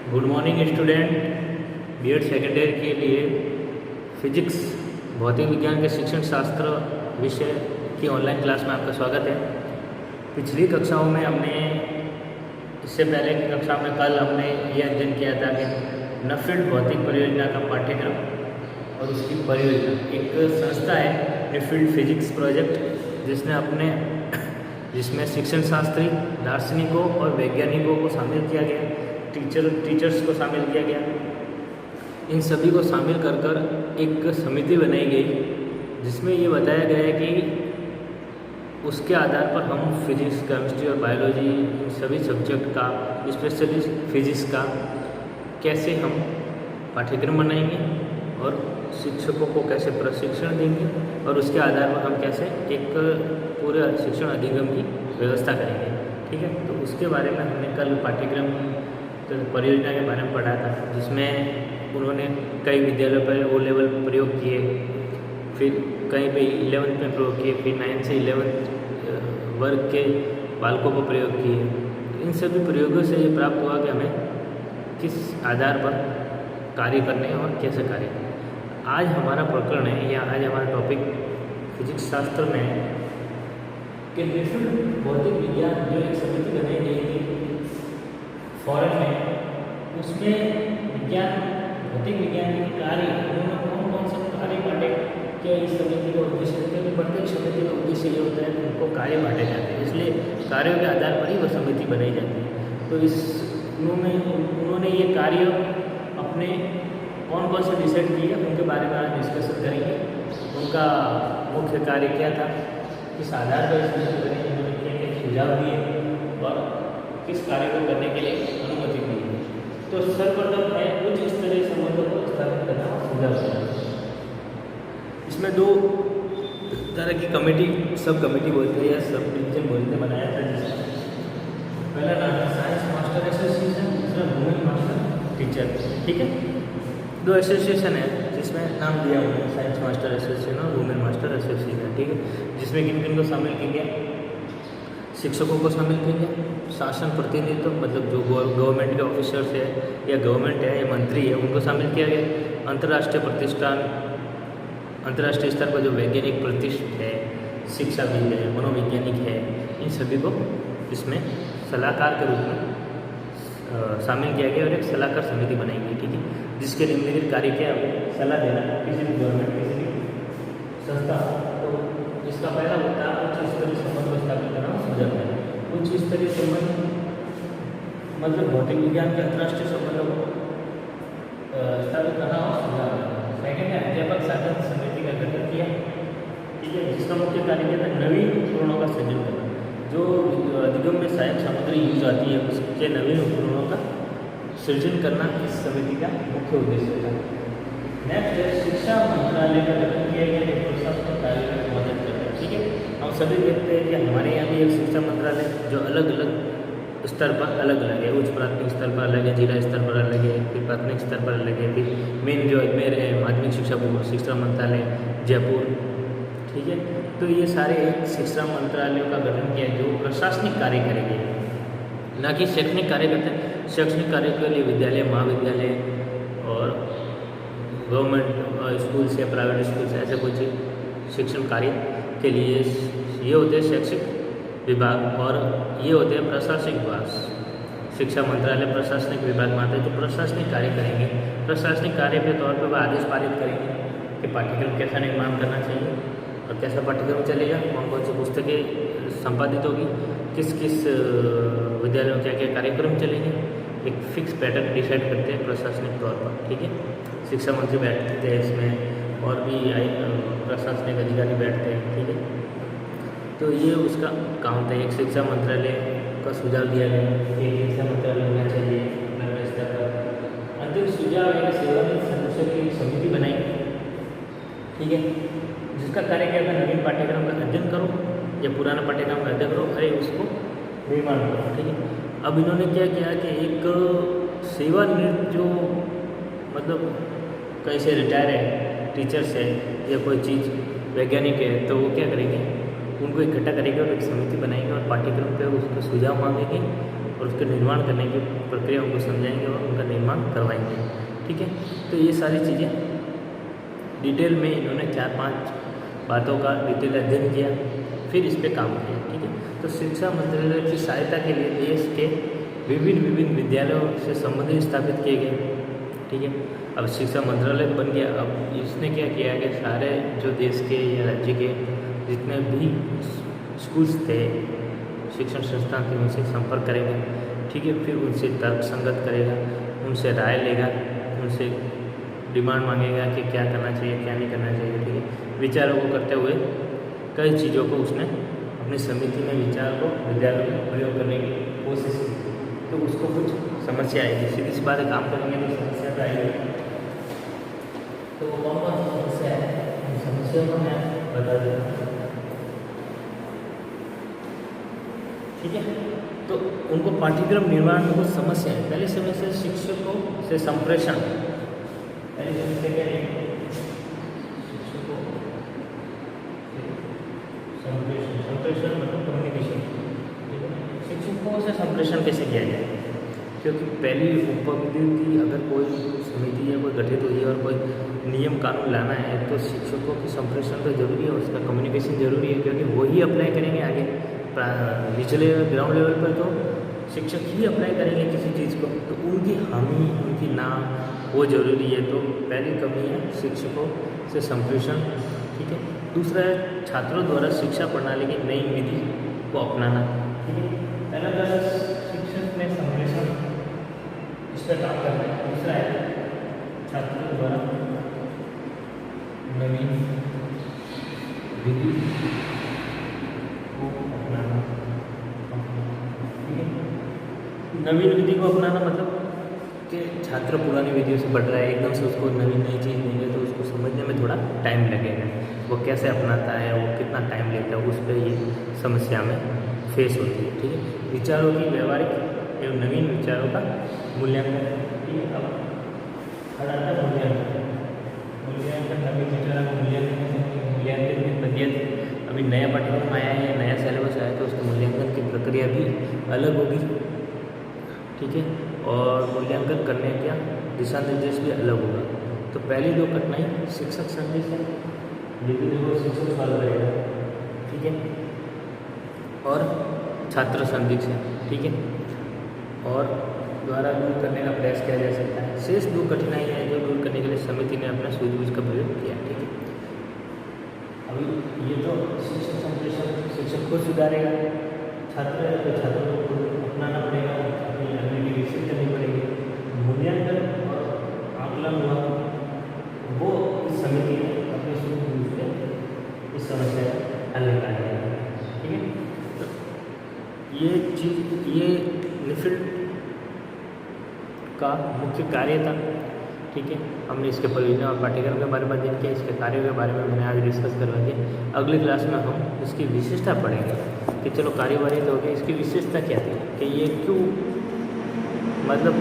Good morning student. B Ed second year के लिए physics भौतिक विज्ञान के शिक्षण शास्त्र विषय की ऑनलाइन क्लास में आपका स्वागत है। पिछली कक्षाओं में हमने इससे पहले की कक्षा में कल हमने ये अध्ययन किया था कि नफील्ड भौतिक परियोजना का पाठ्यक्रम और उसकी परियोजना एक संस्था है नफील्ड फिजिक्स प्रोजेक्ट जिसमें शिक्षण शास्त्री, दार्शनिकों और वैज्ञानिकों को शामिल किया गया, टीचर्स को शामिल किया गया। इन सभी को शामिल कर एक समिति बनाई गई जिसमें ये बताया गया है कि उसके आधार पर हम फिजिक्स, केमिस्ट्री और बायोलॉजी इन सभी सब्जेक्ट का, स्पेशली फिजिक्स का कैसे हम पाठ्यक्रम बनाएंगे और शिक्षकों को कैसे प्रशिक्षण देंगे और उसके आधार पर हम कैसे एक पूरे शिक्षण अधिगम की व्यवस्था करेंगे। ठीक है, तो उसके बारे में हमने कल पाठ्यक्रम परियोजना के बारे में पढ़ा था, जिसमें उन्होंने कई विद्यालयों पर ओ लेवल प्रयोग किए, फिर कहीं पे 11th में प्रयोग किए, फिर 9th से 11th वर्ग के बालकों को प्रयोग किए। इन सभी प्रयोगों से ये प्राप्त हुआ कि हमें किस आधार पर कार्य करने हैं और कैसे कार्य करने। आज हमारा प्रकरण है या आज हमारा टॉपिक फिजिक्स शास्त्र में है कि नफील्ड भौतिक विज्ञान जो एक समिति बनाई गई थी फॉरेन में, उसमें भौतिक विज्ञान के कार्य उन्होंने कौन से कार्य बांटे, क्या इस समिति का उद्देश्य, क्योंकि प्रत्येक समिति का उद्देश्य ये होता है कि उनको कार्य बांटे जाते हैं, इसलिए कार्यों के आधार पर ही वह समिति बनाई जाती है। तो उन्होंने ये कार्य अपने कौन से डिसाइड किए उनके बारे में आज डिस्कशन करेंगे। उनका मुख्य कार्य क्या था, किस आधार पर इस समिति बनी, उन्होंने क्या सुझाव दिए और किस कार्य को करने के लिए अनुमति दी। तो सर्वप्रथम है उच्च स्तरीय संबंधों को स्थापित करना और सुझाव देना। इसमें दो तरह की कमेटी, सब कमेटी बोलते हैं या सब डिवीजन बोलते हैं, बनाया था। जिसमें पहला नाम है साइंस मास्टर एसोसिएशन, दूसरा वुमेन मास्टर टीचर। ठीक है, दो एसोसिएशन है जिसमें नाम दिया हुआ है, साइंस मास्टर एसोसिएशन और वुमेन मास्टर एसोसिएशन। ठीक है, जिसमें किन किन को शामिल किया गया, शिक्षकों को शामिल किया गया, शासन प्रतिनिधित्व मतलब जो गवर्नमेंट के ऑफिसर्स है या गवर्नमेंट है या मंत्री है उनको शामिल किया गया, अंतर्राष्ट्रीय प्रतिष्ठान, अंतर्राष्ट्रीय स्तर पर जो वैज्ञानिक प्रतिष्ठित है, शिक्षाविद है, मनोवैज्ञानिक है, इन सभी को इसमें सलाहकार के रूप में शामिल किया गया और एक सलाहकार समिति बनाई गई। ठीक है, जिसके निम्नलिखित कार्य क्या है, सलाह देना किसी भी गवर्नमेंट, किसी भी संस्था। तो इसका पहला होता है उच्च स्तरीय संबंध को स्थापित करना और सुझाव देना। उच्च स्तरीय संबंध मतलब भौतिक विज्ञान के अंतर्राष्ट्रीय संबंधों को स्थापित करना और सुझाव देना। सेकेंड है अध्यापक साधन समिति का गठन किया। ठीक है, जिसका मुख्य कार्य क्या था, नवीन उपकरणों का सृजन करना। जो अधिगम में सहायक सामग्री यूज आती है उसके नवीन उपकरणों का सृजन करना इस समिति का मुख्य उद्देश्य था। नेक्स्ट है शिक्षा मंत्रालय का गठन किया गया जो प्रशासनिक कार्य में मदद करता है। ठीक है, हम सभी देखते हैं कि हमारे यहाँ भी एक शिक्षा मंत्रालय जो अलग अलग स्तर पर अलग अलग है, उच्च प्राथमिक स्तर पर अलग है, जिला स्तर पर अलग है, फिर प्राथमिक स्तर पर अलग है, फिर मेन जो अजमेर है माध्यमिक शिक्षा बोर्ड, शिक्षा मंत्रालय जयपुर। ठीक है, तो ये सारे एक शिक्षा मंत्रालयों का गठन किया जो प्रशासनिक कार्य करेंगे, ना कि शैक्षणिक कार्य करते हैं। शैक्षणिक कार्य के लिए विद्यालय, महाविद्यालय और गवर्नमेंट स्कूल से, प्राइवेट स्कूल से, ऐसे कुछ शिक्षण कार्य के लिए ये होते हैं शैक्षिक विभाग और ये होते हैं प्रशासनिक विभाग। शिक्षा मंत्रालय प्रशासनिक विभाग में आता है जो प्रशासनिक कार्य करेंगे। प्रशासनिक कार्य के तौर पर वह आदेश पारित करेंगे कि पाठ्यक्रम कैसा निर्माण करना चाहिए और कैसा पाठ्यक्रम चलेगा, कौन सी पुस्तकें संपादित होगी, किस किस विद्यालयों में क्या क्या कार्यक्रम चलेंगे, एक फिक्स पैटर्न डिसाइड करते हैं प्रशासनिक तौर पर। ठीक है, शिक्षा मंत्री बैठते हैं इसमें और भी प्रशासनिक अधिकारी बैठते हैं। ठीक है, तो ये उसका काम था। एक शिक्षा मंत्रालय का सुझाव दिया गया कि शिक्षा मंत्रालय होना चाहिए स्तर पर। अंतिम सुझाव है सेवानिवृत्त सदस्यों की समिति बनाई। ठीक है, जिसका कार्य क्या था, नवीन पाठ्यक्रम का अध्ययन करो या पुराना पाठ्यक्रम का अध्ययन करो, अरे उसको निर्माण करो। ठीक है, अब इन्होंने क्या किया कि एक सेवानिवृत्त जो मतलब कहीं से रिटायर है, टीचर्स है या कोई चीज़ वैज्ञानिक है, तो वो क्या करेंगे, उनको इकट्ठा करेंगे और एक समिति बनाएंगे और पाठ्यक्रम पे उसको सुझाव मांगेंगे और उसके निर्माण करने की प्रक्रिया उनको समझाएंगे और उनका निर्माण करवाएंगे। ठीक है, तो ये सारी चीज़ें डिटेल में इन्होंने 4-5 बातों का डिटेल अध्ययन किया, फिर इस पर काम किया। ठीक है, तो शिक्षा मंत्रालय की सहायता के लिए देश के विभिन्न विद्यालयों से संबंधित स्थापित किए गए। ठीक है, अब शिक्षा मंत्रालय बन गया। अब इसने क्या किया कि सारे जो देश के या राज्य के जितने भी स्कूल्स थे, शिक्षण संस्थान थे, उनसे संपर्क करेगा। ठीक है, फिर उनसे तर्क संगत करेगा, उनसे राय लेगा, उनसे डिमांड मांगेगा कि क्या करना चाहिए क्या नहीं करना चाहिए। ठीक है, विचारों को करते हुए कई चीज़ों को उसने अपनी समिति में विचार को विद्यालयों में प्रयोग करने की कोशिश की। तो उसको कुछ समस्या आएगी, सीधी सी बात है, काम करेंगे तो समस्या तो आएगी। तो कौन कौन सी समस्या है, उन समस्याओं को मैं बता देता हूँ। ठीक है, तो उनको पाठ्यक्रम निर्माण में कुछ समस्या है। पहली समस्या शिक्षकों से संप्रेषण। पहली समस्या क्या है, संप्रेषण मतलब कम्युनिकेशन। शिक्षकों से संप्रेषण कैसे किया जाए, क्योंकि पहली उपविधि की अगर कोई समिति या कोई गठित हुई है और कोई नियम कानून लाना है तो शिक्षकों की संप्रेषण तो जरूरी है, उसका कम्युनिकेशन जरूरी है, क्योंकि वो ही अप्लाई करेंगे आगे। निचले ग्राउंड लेवल पर तो शिक्षक ही अप्लाई करेंगे किसी चीज़ को, तो उनकी हामी उनकी ना वो जरूरी है। तो पहली कमी है शिक्षकों से संप्रेषण। ठीक है, दूसरा है छात्रों द्वारा शिक्षा प्रणाली की नई विधि को अपनाना। ठीक है, पहला शिक्षक में संप्रेषण इस पर काम करना है। दूसरा है छात्रों द्वारा नवीन विधि को अपनाना। ठीक है, नवीन विधि को अपनाना मतलब कि छात्र पुरानी विधियों से बढ़ रहा है, एकदम से उसको नई चीज़ देंगे तो उसको समझने में थोड़ा टाइम लगेगा। वो कैसे अपनाता है, वो कितना टाइम लेता है, उस पर ये समस्या में फेस होती है। ठीक है, विचारों की व्यवहारिक एवं नवीन विचारों का मूल्यांकन। ठीक है, अब मूल्यांकन नवीन विचारों का मूल्यांकन की पद्धति। अभी नया पाठ्यक्रम आया है, नया सिलेबस आया तो उसके मूल्यांकन की प्रक्रिया भी अलग होगी। ठीक है, और मूल्यांकन करने का दिशा निर्देश भी अलग होगा। तो पहली दो कठिनाई शिक्षक संदेश है, लेकिन वो शिक्षक सॉल्व करेगा। ठीक है, और छात्र संदिग्ध है। ठीक है, और द्वारा दूर करने का प्रयास किया जा सकता है। शेष दो कठिनाई है जो दूर करने के लिए समिति ने अपना सूझबूझ का प्रयोग किया। ठीक है, अभी ये तो शिक्षक संप्रेषण शिक्षक को सुधारेगा, छात्र है तो छात्रों को अपनाना पड़ेगा, अपनी लर्निंग विकसित करनी पड़ेगी। मूल्यांकन और आकलन हुआ वो इस समिति ने अपने सूझबूझ से इस समस्या का हल निकाला है। ठीक है, तो ये चीज़ ये निफिल्ड का मुख्य कार्य था। ठीक है, हमने इसके परियोजना और पाठ्यक्रम के बारे में अध्ययन किया, इसके कार्यों के बारे में मैंने आज डिस्कस करवा दिया। अगली क्लास में हम इसकी विशेषता पढ़ेंगे कि चलो कार्यवाही तो हो गई, इसकी विशेषता क्या थी कि ये क्यों मतलब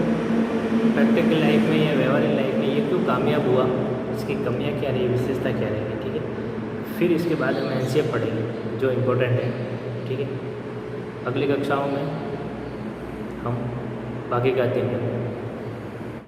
प्रैक्टिकल लाइफ में या व्यवहारिक लाइफ में ये क्यों कामयाब हुआ, इसकी कमियाँ क्या रही, विशेषता क्या रहेगी। ठीक है, फिर इसके बाद में एनसीएफ पढ़ेंगे जो इम्पोर्टेंट है। ठीक है, अगली कक्षाओं में हम बाकी का अध्ययन करेंगे।